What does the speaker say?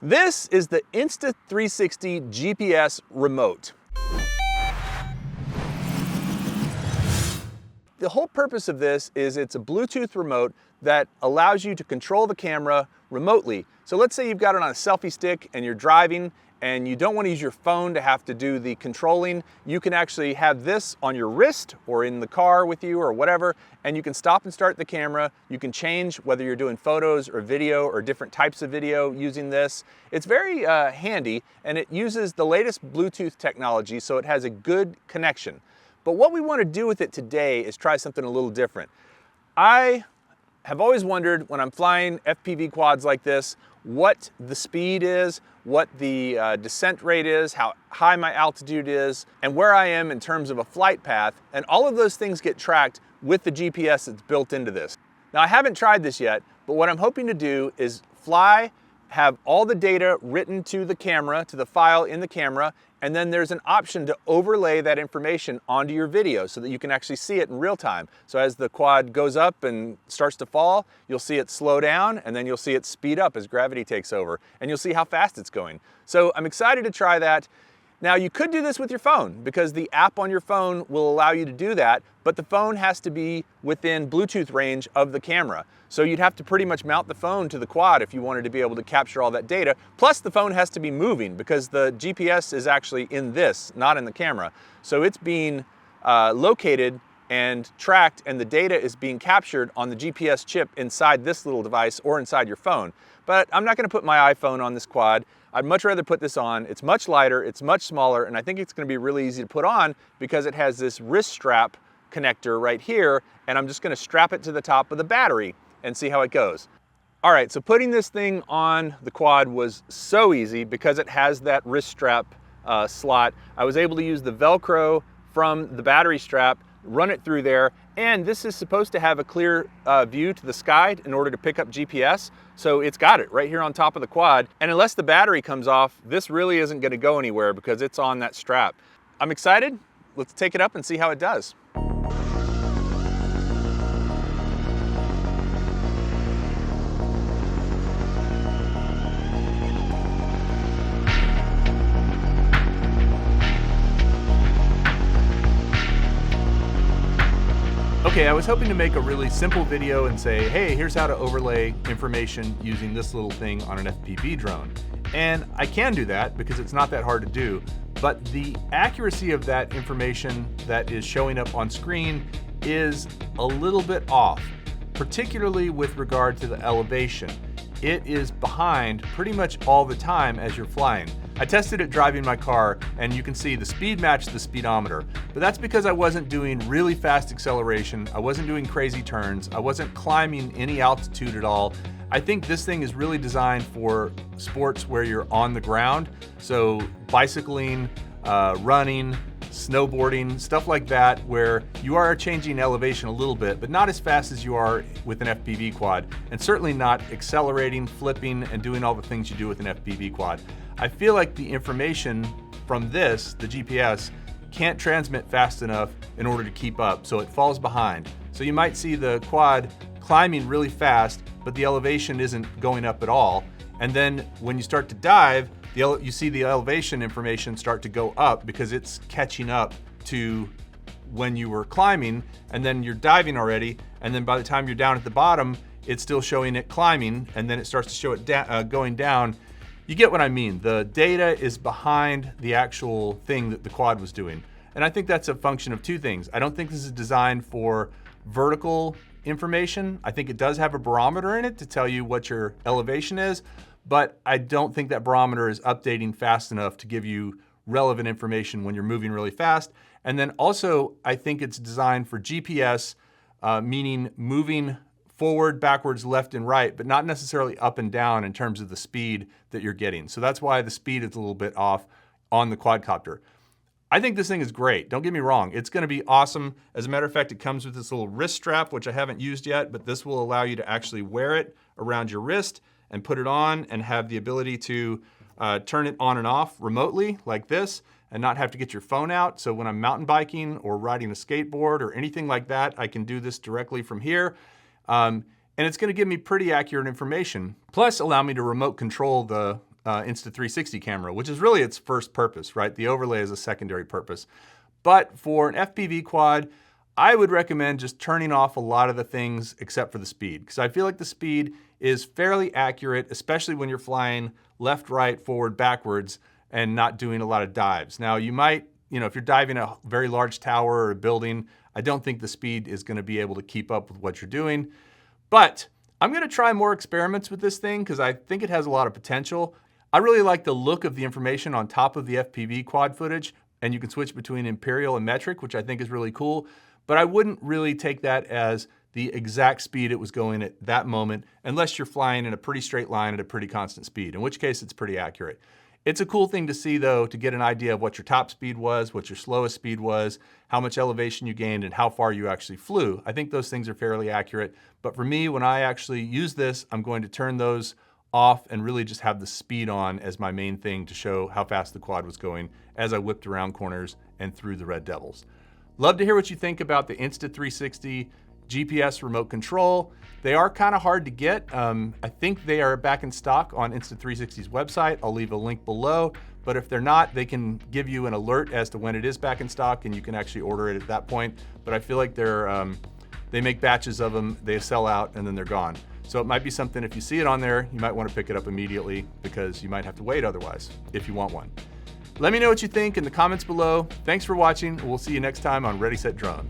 This is the Insta360 GPS remote. The whole purpose of this is it's a Bluetooth remote that allows you to control the camera remotely. So let's say you've got it on a selfie stick and you're driving and you don't want to use your phone to have to do the controlling. You can actually have this on your wrist or in the car with you or whatever, and you can stop and start the camera. You can change whether you're doing photos or video or different types of video using this. It's very handy, and it uses the latest Bluetooth technology, so it has a good connection. But what we want to do with it today is try something a little different. I have always wondered when I'm flying FPV quads like this, what the speed is, what the descent rate is, how high my altitude is, and where I am in terms of a flight path. And all of those things get tracked with the GPS that's built into this. Now, I haven't tried this yet, but what I'm hoping to do is fly, have all the data written to the camera, to the file in the camera, and then there's an option to overlay that information onto your video so that you can actually see it in real time. So as the quad goes up and starts to fall, you'll see it slow down, and then you'll see it speed up as gravity takes over, and you'll see how fast it's going. So I'm excited to try that. Now, you could do this with your phone because the app on your phone will allow you to do that, but the phone has to be within Bluetooth range of the camera. So you'd have to pretty much mount the phone to the quad if you wanted to be able to capture all that data. Plus, the phone has to be moving because the GPS is actually in this, not in the camera. So it's being located and tracked, and the data is being captured on the GPS chip inside this little device or inside your phone. But I'm not going to put my iPhone on this quad. I'd much rather put this on. It's much lighter, it's much smaller, and I think it's going to be really easy to put on because it has this wrist strap connector right here, and I'm just going to strap it to the top of the battery and see how it goes. All right, so putting this thing on the quad was so easy because it has that wrist strap slot. I was able to use the Velcro from the battery strap, run it through there, and this is supposed to have a clear view to the sky in order to pick up GPS. So it's got it right here on top of the quad. And unless the battery comes off, this really isn't going to go anywhere because it's on that strap. I'm excited. Let's take it up and see how it does. Okay, I was hoping to make a really simple video and say, hey, here's how to overlay information using this little thing on an FPV drone. And I can do that because it's not that hard to do, but the accuracy of that information that is showing up on screen is a little bit off, particularly with regard to the elevation. It is behind pretty much all the time as you're flying. I tested it driving my car, and you can see the speed matched the speedometer, but that's because I wasn't doing really fast acceleration, I wasn't doing crazy turns, I wasn't climbing any altitude at all. I think this thing is really designed for sports where you're on the ground, so bicycling, running, snowboarding, stuff like that, where you are changing elevation a little bit, but not as fast as you are with an FPV quad, and certainly not accelerating, flipping, and doing all the things you do with an FPV quad. I feel like the information from this, the GPS, can't transmit fast enough in order to keep up, so it falls behind. So you might see the quad climbing really fast, but the elevation isn't going up at all. And then when you start to dive, you see the elevation information start to go up because it's catching up to when you were climbing, and then you're diving already, and then by the time you're down at the bottom, it's still showing it climbing, and then it starts to show it going down. You get what I mean. The data is behind the actual thing that the quad was doing. And I think that's a function of two things. I don't think this is designed for vertical information. I think it does have a barometer in it to tell you what your elevation is, but I don't think that barometer is updating fast enough to give you relevant information when you're moving really fast. And then also, I think it's designed for GPS, meaning moving forward, backwards, left, and right, but not necessarily up and down in terms of the speed that you're getting. So that's why the speed is a little bit off on the quadcopter. I think this thing is great. Don't get me wrong. It's going to be awesome. As a matter of fact, it comes with this little wrist strap, which I haven't used yet, but this will allow you to actually wear it around your wrist and put it on and have the ability to turn it on and off remotely like this and not have to get your phone out. So when I'm mountain biking or riding a skateboard or anything like that, I can do this directly from here. And it's going to give me pretty accurate information, plus allow me to remote control the Insta360 camera, which is really its first purpose, right? The overlay is a secondary purpose. But for an FPV quad, I would recommend just turning off a lot of the things except for the speed, because I feel like the speed is fairly accurate, especially when you're flying left, right, forward, backwards, and not doing a lot of dives. Now you might, if you're diving a very large tower or a building, I don't think the speed is going to be able to keep up with what you're doing. But I'm going to try more experiments with this thing because I think it has a lot of potential. I really like the look of the information on top of the FPV quad footage, and you can switch between imperial and metric, which I think is really cool. But I wouldn't really take that as the exact speed it was going at that moment, unless you're flying in a pretty straight line at a pretty constant speed, in which case it's pretty accurate. It's a cool thing to see, though, to get an idea of what your top speed was, what your slowest speed was, how much elevation you gained, and how far you actually flew. I think those things are fairly accurate. But for me, when I actually use this, I'm going to turn those off and really just have the speed on as my main thing to show how fast the quad was going as I whipped around corners and through the Red Devils. Love to hear what you think about the Insta360 GPS remote control. They are kind of hard to get. I think they are back in stock on Insta360's website. I'll leave a link below, but if they're not, they can give you an alert as to when it is back in stock and you can actually order it at that point. But I feel like they make batches of them, they sell out, and then they're gone. So it might be something, if you see it on there, you might want to pick it up immediately because you might have to wait otherwise if you want one. Let me know what you think in the comments below. Thanks for watching. We'll see you next time on Ready, Set, Drone.